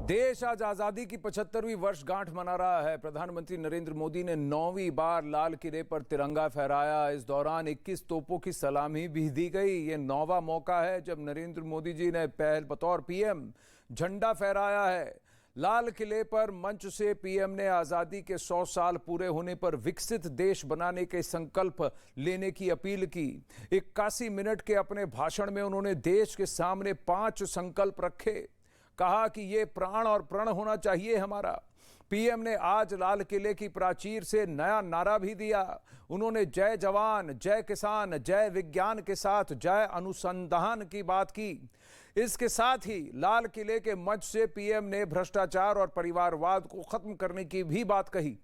देश आज आजादी की 75वीं वर्षगांठ मना रहा है। प्रधानमंत्री नरेंद्र मोदी ने 9वीं बार लाल किले पर तिरंगा फहराया। इस दौरान 21 तोपों की सलामी भी दी गई। ये 9वां मौका है जब नरेंद्र मोदी जी ने पहल बतौर पीएम झंडा फहराया है। लाल किले पर मंच से पीएम ने आजादी के 100 साल पूरे होने पर विकसित देश बनाने के संकल्प लेने की अपील की। 81 मिनट के अपने भाषण में उन्होंने देश के सामने 5 संकल्प रखे। कहा कि ये प्राण और प्रण होना चाहिए हमारा। पीएम ने आज लाल किले की प्राचीर से नया नारा भी दिया। उन्होंने जय जवान, जय किसान, जय विज्ञान के साथ जय अनुसंधान की बात की। इसके साथ ही लाल किले के मंच से पीएम ने भ्रष्टाचार और परिवारवाद को खत्म करने की भी बात कही।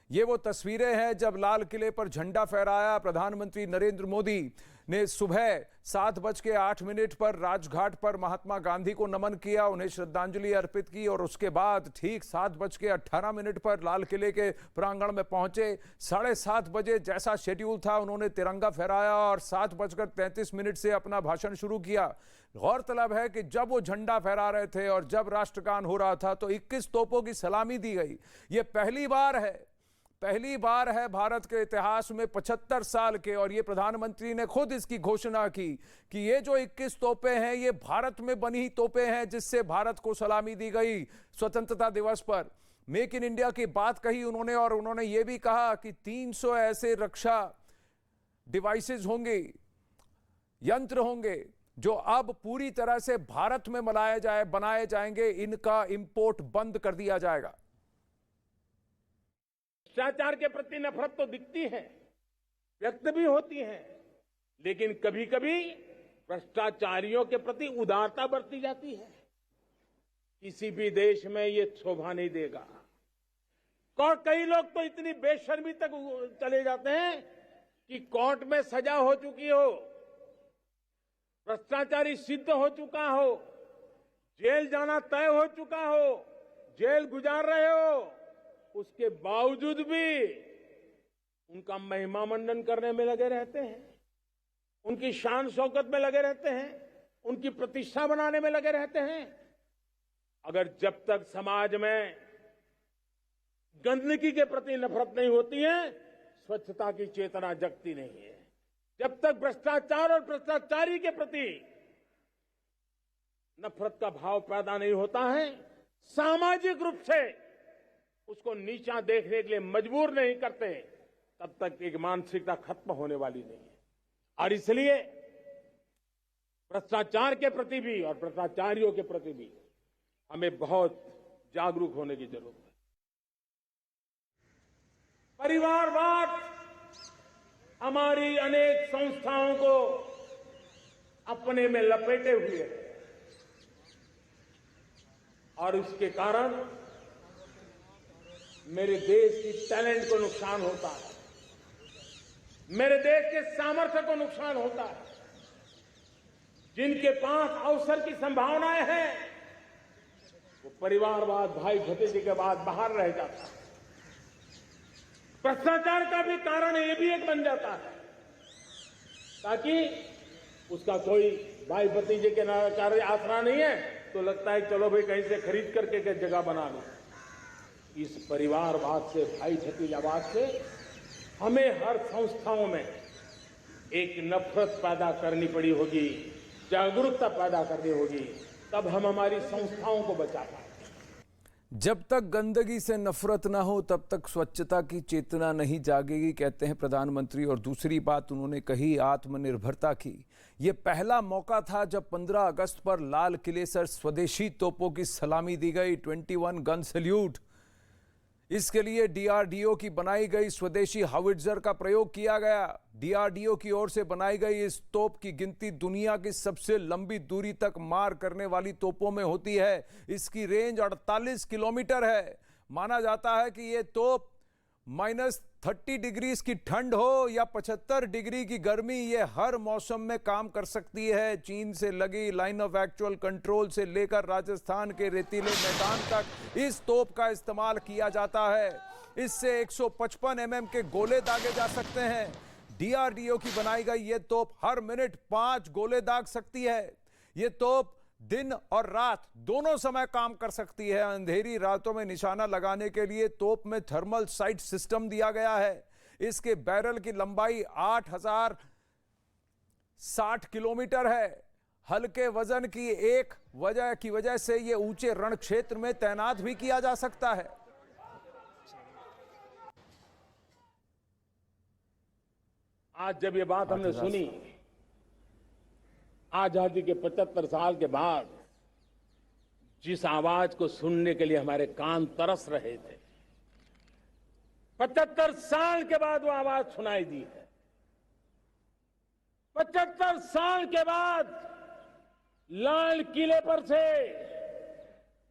ये वो तस्वीरें हैं जब लाल किले पर झंडा फहराया। प्रधानमंत्री नरेंद्र मोदी ने सुबह 7:08 पर राजघाट पर महात्मा गांधी को नमन किया, उन्हें श्रद्धांजलि अर्पित की और उसके बाद ठीक 7:18 पर लाल किले के प्रांगण में पहुंचे। 7:30 बजे जैसा शेड्यूल था उन्होंने तिरंगा फहराया और 7:33 से अपना भाषण शुरू किया। गौरतलब है कि जब वो झंडा फहरा रहे थे और जब राष्ट्रगान हो रहा था तो 21 तोपों की सलामी दी गई। ये पहली बार है भारत के इतिहास में 75 साल के, और ये प्रधानमंत्री ने खुद इसकी घोषणा की कि ये जो 21 तोपें हैं ये भारत में बनी ही तोपें हैं, जिससे भारत को सलामी दी गई स्वतंत्रता दिवस पर। मेक इन इंडिया की बात कही उन्होंने, और उन्होंने ये भी कहा कि 300 ऐसे रक्षा डिवाइसेस होंगे, यंत्र होंगे जो अब पूरी तरह से भारत में बनाए जाएंगे। इनका इंपोर्ट बंद कर दिया जाएगा। भ्रष्टाचार के प्रति नफरत तो दिखती है, व्यक्त भी होती है, लेकिन कभी कभी भ्रष्टाचारियों के प्रति उदारता बरती जाती है। किसी भी देश में ये शोभा नहीं देगा। और कई लोग तो इतनी बेशर्मी तक चले जाते हैं कि कोर्ट में सजा हो चुकी हो, भ्रष्टाचारी सिद्ध हो चुका हो, जेल जाना तय हो चुका हो, जेल गुजार रहे हो, उसके बावजूद भी उनका महिमा मंडन करने में लगे रहते हैं, उनकी शान शौकत में लगे रहते हैं, उनकी प्रतिष्ठा बनाने में लगे रहते हैं। अगर जब तक समाज में गंदगी के प्रति नफरत नहीं होती है, स्वच्छता की चेतना जगती नहीं है। जब तक भ्रष्टाचार और भ्रष्टाचारी के प्रति नफरत का भाव पैदा नहीं होता है, सामाजिक रूप से उसको नीचा देखने के लिए मजबूर नहीं करते, तब तक एक मानसिकता खत्म होने वाली नहीं है। और इसलिए भ्रष्टाचार के प्रति भी और भ्रष्टाचारियों के प्रति भी हमें बहुत जागरूक होने की जरूरत है। परिवारवाद हमारी अनेक संस्थाओं को अपने में लपेटे हुए है, और इसके कारण मेरे देश की टैलेंट को नुकसान होता है, मेरे देश के सामर्थ्य को नुकसान होता है। जिनके पास अवसर की संभावनाएं हैं वो परिवारवाद, भाई भतीजे के बाद बाहर रह जाता है। भ्रष्टाचार का भी कारण ये भी एक बन जाता है, ताकि उसका कोई भाई भतीजे के कार्य आसरा नहीं है तो लगता है चलो भाई कहीं से खरीद करके जगह बना लो। इस परिवारवाद से, भाई भतीजावाद से हमें हर संस्थाओं में एक नफरत पैदा करनी पड़ी होगी, जागरूकता पैदा करनी होगी, तब हम हमारी संस्थाओं को बचा पाएंगे। जब तक गंदगी से नफरत ना हो तब तक स्वच्छता की चेतना नहीं जागेगी, कहते हैं प्रधानमंत्री। और दूसरी बात उन्होंने कही आत्मनिर्भरता की। ये पहला मौका था जब 15 अगस्त पर लाल किले से स्वदेशी तोपों की सलामी दी गई, 21 गन सैल्यूट। इसके लिए डीआरडीओ की बनाई गई स्वदेशी हाविट्जर का प्रयोग किया गया। डीआरडीओ की ओर से बनाई गई इस तोप की गिनती दुनिया की सबसे लंबी दूरी तक मार करने वाली तोपों में होती है। इसकी रेंज 48 किलोमीटर है। माना जाता है कि ये तोप -30 डिग्री की ठंड हो या 75 डिग्री की गर्मी, ये हर मौसम में काम कर सकती है। चीन से लगी लाइन ऑफ एक्चुअल कंट्रोल से लेकर राजस्थान के रेतीले मैदान तक इस तोप का इस्तेमाल किया जाता है। इससे 155 mm के गोले दागे जा सकते हैं। डीआरडीओ की बनाई गई ये तोप हर मिनट 5 गोले दाग सकती है। ये तोप दिन और रात दोनों समय काम कर सकती है। अंधेरी रातों में निशाना लगाने के लिए तोप में थर्मल साइट सिस्टम दिया गया है। इसके बैरल की लंबाई 8060 किलोमीटर है। हल्के वजन की वजह से यह ऊंचे रण क्षेत्र में तैनात भी किया जा सकता है। आज जब ये बात हमने सुनी, आजादी के 75 साल के बाद जिस आवाज को सुनने के लिए हमारे कान तरस रहे थे, 75 साल के बाद वो आवाज सुनाई दी है। 75 साल के बाद लाल किले पर से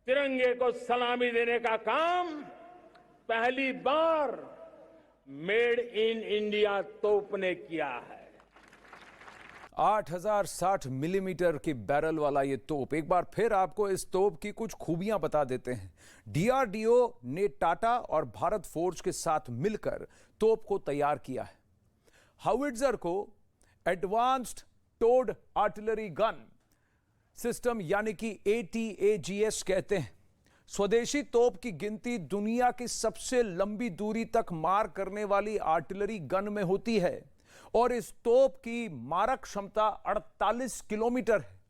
तिरंगे को सलामी देने का काम पहली बार मेड इन इंडिया तोप ने किया है। 8060 मिलीमीटर की बैरल वाला ये तोप, एक बार फिर आपको इस तोप की कुछ खूबियां बता देते हैं। डीआरडीओ ने टाटा और भारत फोर्ज के साथ मिलकर तोप को तैयार किया है। हाउइट्जर को advanced towed artillery gun system यानी कि ATAGS कहते हैं। स्वदेशी तोप की गिनती दुनिया की सबसे लंबी दूरी तक मार करने वाली आर्टिलरी गन में होती है और इस तोप की मारक क्षमता 48 किलोमीटर है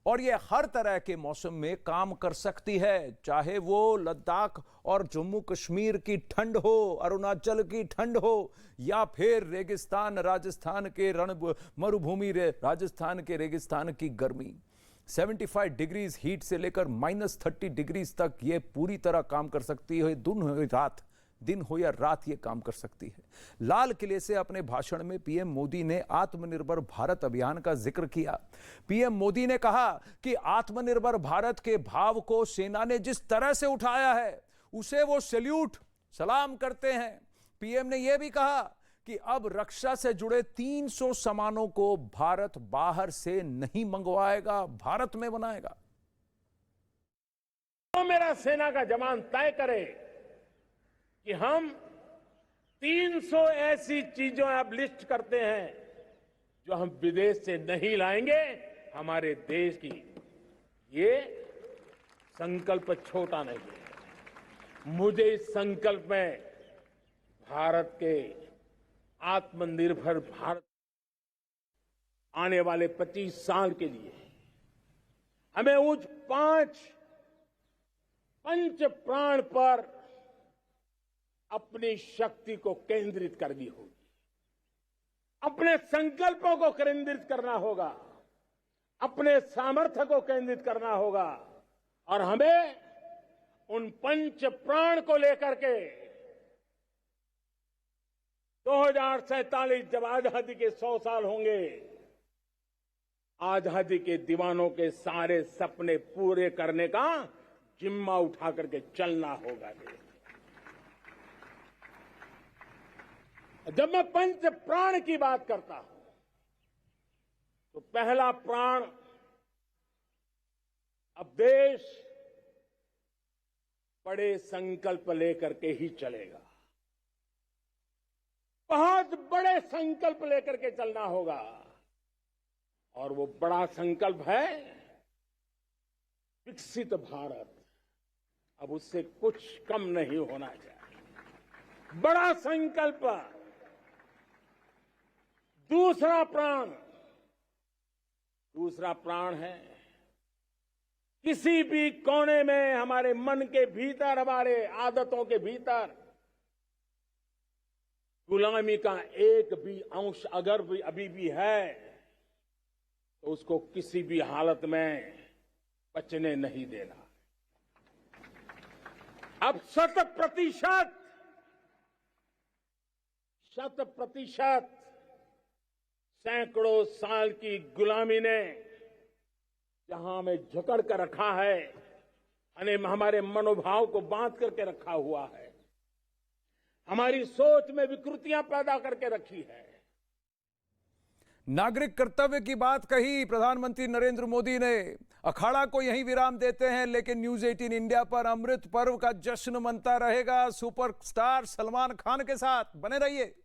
और यह हर तरह के मौसम में काम कर सकती है, चाहे वो लद्दाख और जम्मू कश्मीर की ठंड हो, अरुणाचल की ठंड हो या फिर रेगिस्तान राजस्थान के मरुभूमि राजस्थान के रेगिस्तान की गर्मी। 75 डिग्रीज हीट से लेकर -30 डिग्रीज तक ये पूरी तरह काम कर सकती है। दिन हो या रात ये काम कर सकती है। लाल किले से अपने भाषण में पीएम मोदी ने आत्मनिर्भर भारत अभियान का जिक्र किया। पीएम मोदी ने कहा कि आत्मनिर्भर भारत के भाव को सेना ने जिस तरह से उठाया है उसे वो सलाम करते हैं। पीएम ने यह भी कहा कि अब रक्षा से जुड़े 300 सामानों को भारत बाहर से नहीं मंगवाएगा, भारत में बनाएगा। तो मेरा सेना का जवान तय करे कि हम 300 ऐसी चीजों अब लिस्ट करते हैं जो हम विदेश से नहीं लाएंगे हमारे देश की। ये संकल्प छोटा नहीं है। मुझे इस संकल्प में भारत के आत्मनिर्भर भारत आने वाले 25 साल के लिए हमें उस 5 पंच प्राण पर अपनी शक्ति को केंद्रित करनी होगी, अपने संकल्पों को केंद्रित करना होगा, अपने सामर्थ्य को केंद्रित करना होगा और हमें उन पंच प्राण को लेकर के 2047 जब आजादी के 100 साल होंगे, आजादी के दीवानों के सारे सपने पूरे करने का जिम्मा उठा करके चलना होगा। जब मैं पंच प्राण की बात करता हूं तो पहला प्राण, अब देश बड़े संकल्प लेकर के ही चलेगा। बहुत बड़े संकल्प लेकर के चलना होगा और वो बड़ा संकल्प है विकसित भारत। अब उससे कुछ कम नहीं होना चाहिए। बड़ा संकल्प। दूसरा प्राण है किसी भी कोने में हमारे मन के भीतर, हमारे आदतों के भीतर गुलामी का एक भी अंश अगर भी अभी भी है तो उसको किसी भी हालत में बचने नहीं देना। अब 100% सैकड़ों साल की गुलामी ने जहां हमें जकड़ कर रखा है, हमारे मनोभाव को बांध करके रखा हुआ है, हमारी सोच में विकृतियां पैदा करके रखी है। नागरिक कर्तव्य की बात कही प्रधानमंत्री नरेंद्र मोदी ने। अखाड़ा को यहीं विराम देते हैं, लेकिन न्यूज 18 इंडिया पर अमृत पर्व का जश्न मनता रहेगा सुपरस्टार सलमान खान के साथ। बने रहिए।